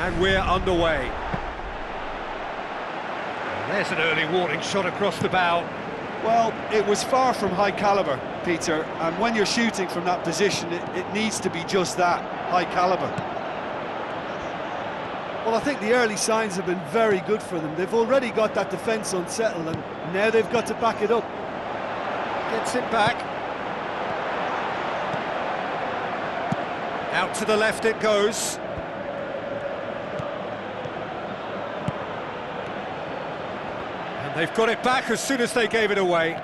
And we're underway. There's an early warning shot across the bow. Well, it was far from high caliber, Peter, and when you're shooting from that position, it needs to be just that, high caliber. Well, I think the early signs have been very good for them. They've already got that defence unsettled, and now they've got to back it up. Gets it back. Out to the left it goes. And they've got it back as soon as they gave it away.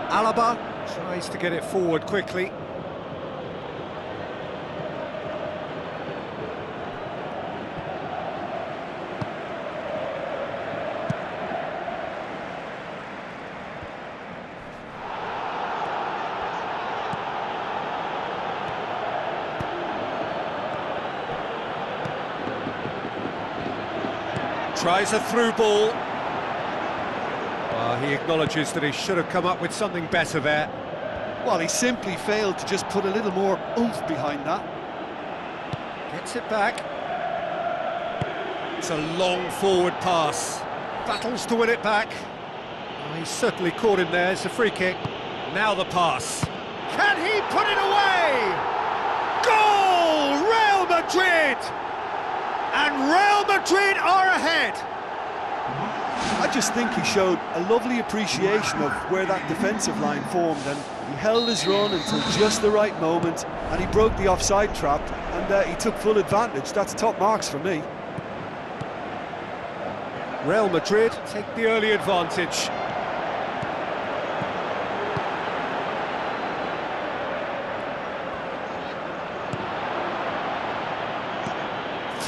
Alaba tries to get it forward quickly. Tries a through ball. He acknowledges that he should have come up with something better there. Well, he simply failed to just put a little more oomph behind that. Gets it back. It's a long forward pass. Battles to win it back. He's certainly caught him there. It's a free kick. Now the pass. Can he put it away? Goal! Real Madrid! And Real Madrid are ahead! I just think he showed a lovely appreciation of where that defensive line formed, and he held his run until just the right moment, and he broke the offside trap, and he took full advantage. That's top marks for me. Real Madrid take the early advantage.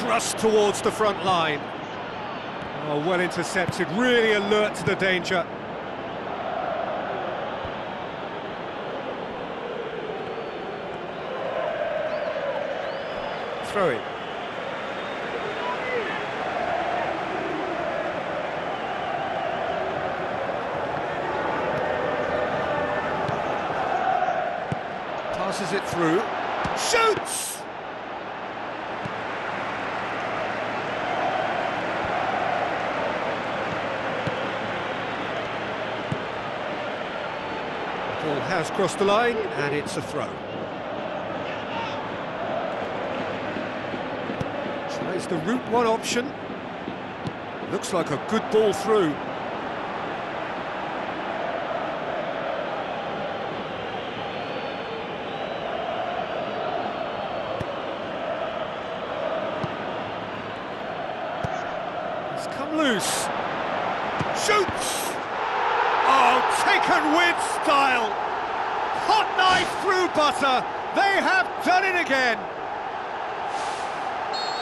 Thrust towards the front line. Oh, well intercepted, really alert to the danger. Throw it. Passes it through. Shoots! Ball has crossed the line, and it's a throw. Tries the route one option. Looks like a good ball through. It's come loose. Shoots! Oh, taken with style! Hot knife through butter! They have done it again!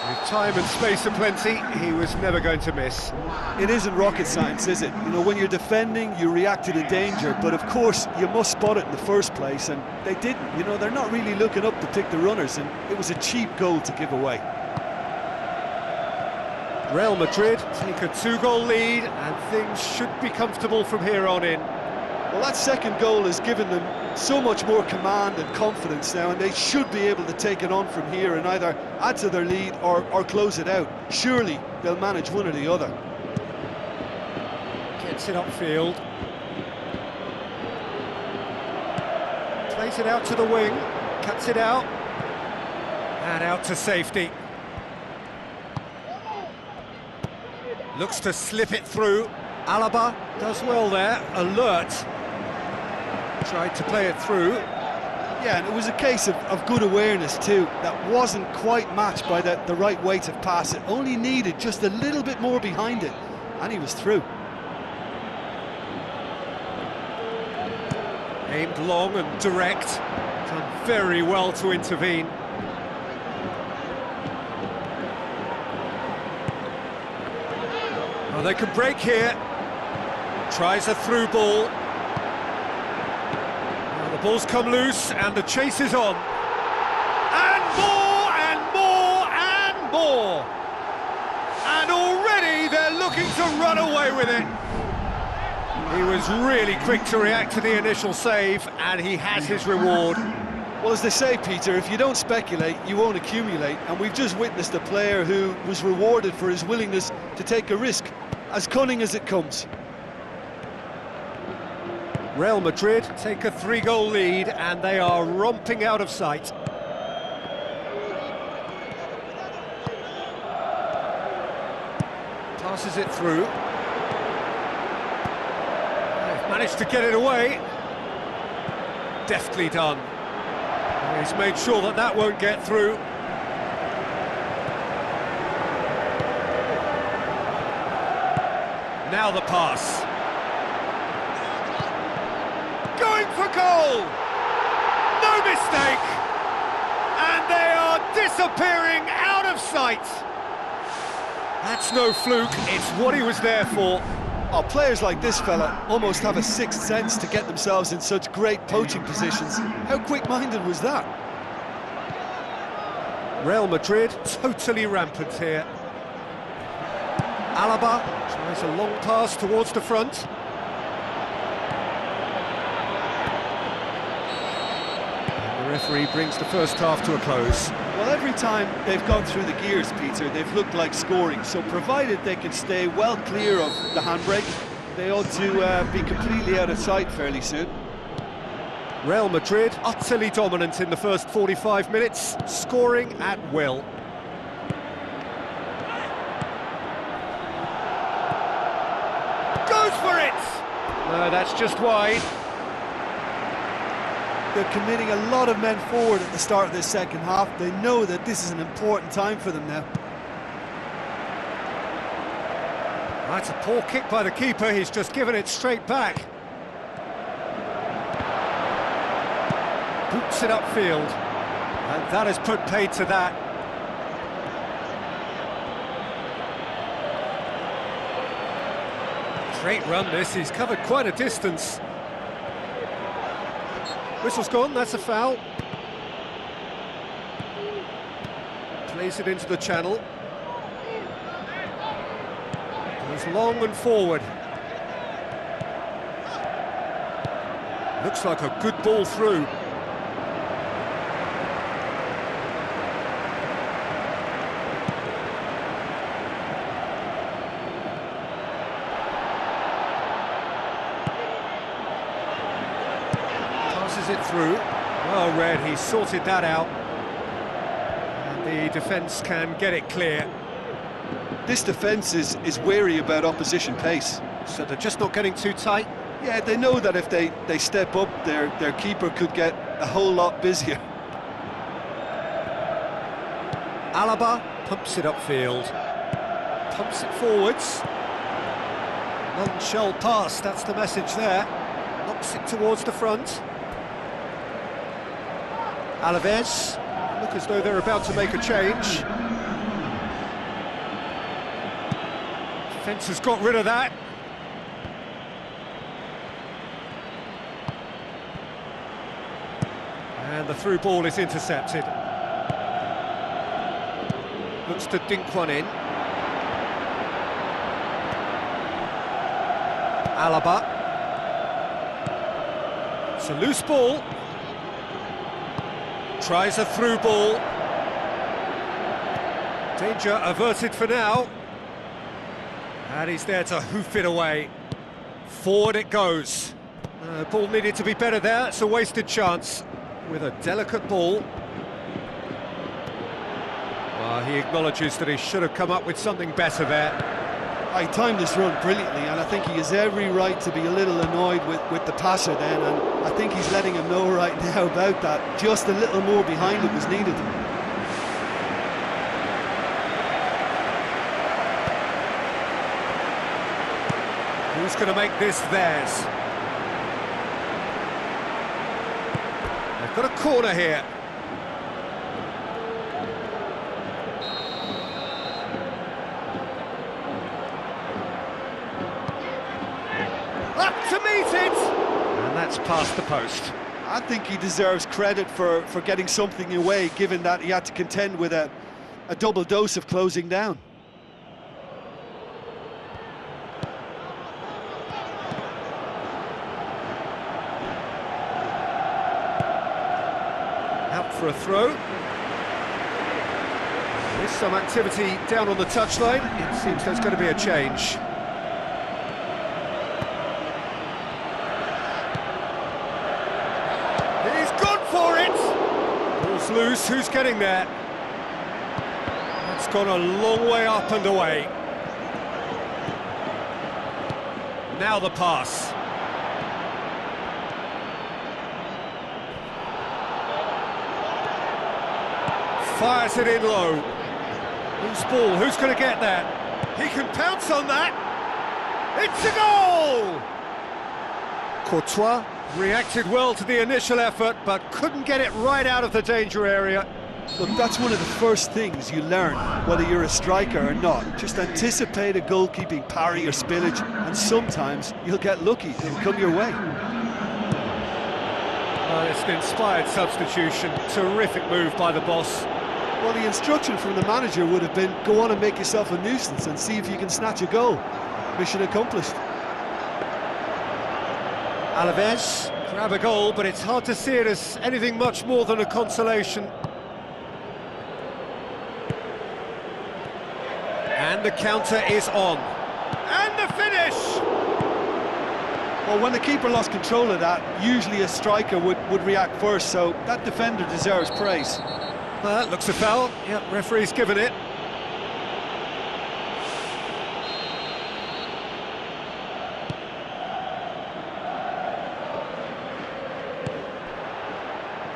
With time and space aplenty, he was never going to miss. It isn't rocket science, is it? You know, when you're defending, you react to the danger, but of course, you must spot it in the first place, and they didn't. You know, they're not really looking up to pick the runners, and it was a cheap goal to give away. Real Madrid take a 2-goal lead, and things should be comfortable from here on in. Well, that second goal has given them so much more command and confidence now, and they should be able to take it on from here and either add to their lead or close it out. Surely they'll manage one or the other. Gets it upfield. Plays it out to the wing, cuts it out, and out to safety. Looks to slip it through. Alaba does well there, alert. Tried to play it through. Yeah, and it was a case of good awareness too. That wasn't quite matched by the right weight of pass. It only needed just a little bit more behind it, and he was through. Aimed long and direct. Done very well to intervene. Oh, they can break here. Tries a through ball. Now the ball's come loose and the chase is on. And more and more and more. And already they're looking to run away with it. He was really quick to react to the initial save, and he has his reward. Well, as they say, Peter, if you don't speculate, you won't accumulate. And we've just witnessed a player who was rewarded for his willingness to take a risk, as cunning as it comes. Real Madrid take a 3-goal lead and they are romping out of sight. Passes it through. They've managed to get it away. Deftly done. He's made sure that that won't get through. Now the pass. Going for goal! No mistake! And they are disappearing out of sight! That's no fluke, it's what he was there for. Oh, players like this fella almost have a sixth sense to get themselves in such great poaching positions. How quick-minded was that? Real Madrid totally rampant here. Alaba tries a long pass towards the front. And the referee brings the first half to a close. Well, every time they've gone through the gears, Peter, they've looked like scoring. So provided they can stay well clear of the handbrake, they ought to be completely out of sight fairly soon. Real Madrid utterly dominant in the first 45 minutes, scoring at will. Goes for it! No, that's just wide. They're committing a lot of men forward at the start of this second half. They know that this is an important time for them now. That's a poor kick by the keeper, he's just given it straight back. Boots it upfield, and that has put paid to that. Great run this, he's covered quite a distance. Whistle's gone, that's a foul. Plays it into the channel. Goes long and forward. Looks like a good ball through. It through. Well read, he sorted that out. And the defence can get it clear. This defence is wary about opposition pace. So they're just not getting too tight? Yeah, they know that if they step up, their keeper could get a whole lot busier. Alaba pumps it upfield. Pumps it forwards. None shall pass, that's the message there. Knocks it towards the front. Alaves look as though they're about to make a change. Defence has got rid of that. And the through ball is intercepted. Looks to dink one in. Alaba. It's a loose ball. Tries a through ball. Danger averted for now. And he's there to hoof it away. Forward it goes. Ball needed to be better there, it's a wasted chance. With a delicate ball. Well, he acknowledges that he should have come up with something better there. He timed this run brilliantly, and I think he has every right to be a little annoyed with the passer then, and I think he's letting him know right now about that. Just a little more behind it was needed. Who's going to make this theirs? They've got a corner here. Up to meet it! And that's past the post. I think he deserves credit for getting something away, given that he had to contend with a double dose of closing down. for a throw. There's some activity down on the touchline. It seems there's going to be a change. He's gone for it! Ball's loose, who's getting there? That's gone a long way up and away. Now the pass. Fires it in low. Loose ball, who's going to get that? He can pounce on that. It's a goal! Courtois reacted well to the initial effort, but couldn't get it right out of the danger area. Look, that's one of the first things you learn, whether you're a striker or not. Just anticipate a goalkeeping parry or spillage, and sometimes you'll get lucky. It'll come your way. It's an inspired substitution. Terrific move by the boss. Well, the instruction from the manager would have been, go on and make yourself a nuisance and see if you can snatch a goal. Mission accomplished. Alaves grab a goal, but it's hard to see it as anything much more than a consolation. And the counter is on. And the finish! Well, when the keeper lost control of that, usually a striker would react first, so that defender deserves praise. Well, that looks a foul. Yep, referee's given it.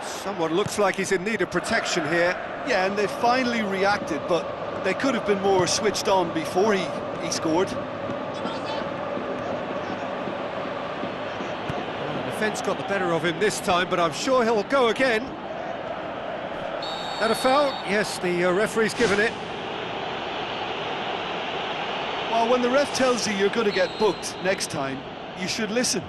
Someone looks like he's in need of protection here. Yeah, and they finally reacted, but they could have been more switched on before he scored. The defence got the better of him this time, but I'm sure he'll go again. That a foul? Yes, the referee's given it. Well, when the ref tells you you're going to get booked next time, you should listen.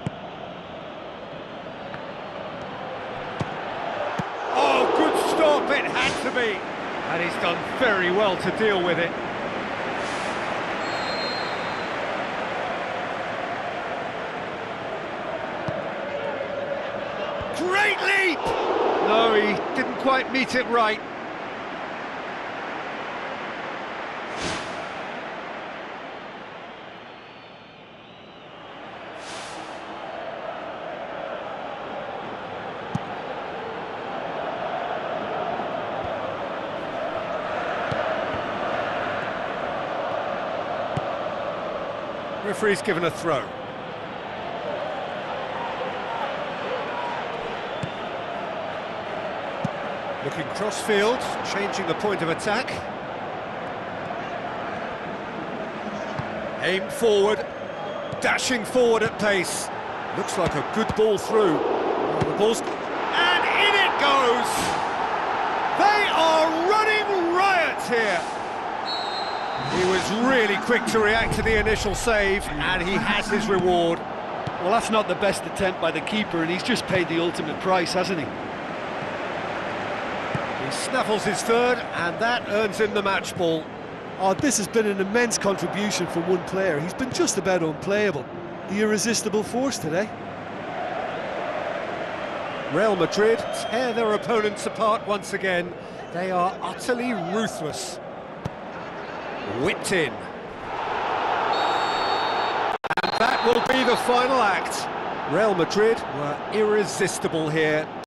Oh, good stop, it had to be. And he's done very well to deal with it. Great leap! No, he didn't quite meet it right. Referee's given a throw. Looking cross-field, changing the point of attack. Aimed forward, dashing forward at pace. Looks like a good ball through. The ball's... and in it goes! They are running riot here! He was really quick to react to the initial save, and he has his reward. Well, that's not the best attempt by the keeper, and he's just paid the ultimate price, hasn't he? He snaffles his third, and that earns him the match ball. Oh, this has been an immense contribution from one player. He's been just about unplayable. The irresistible force today. Real Madrid tear their opponents apart once again. They are utterly ruthless. Whipped in. And that will be the final act. Real Madrid were irresistible here.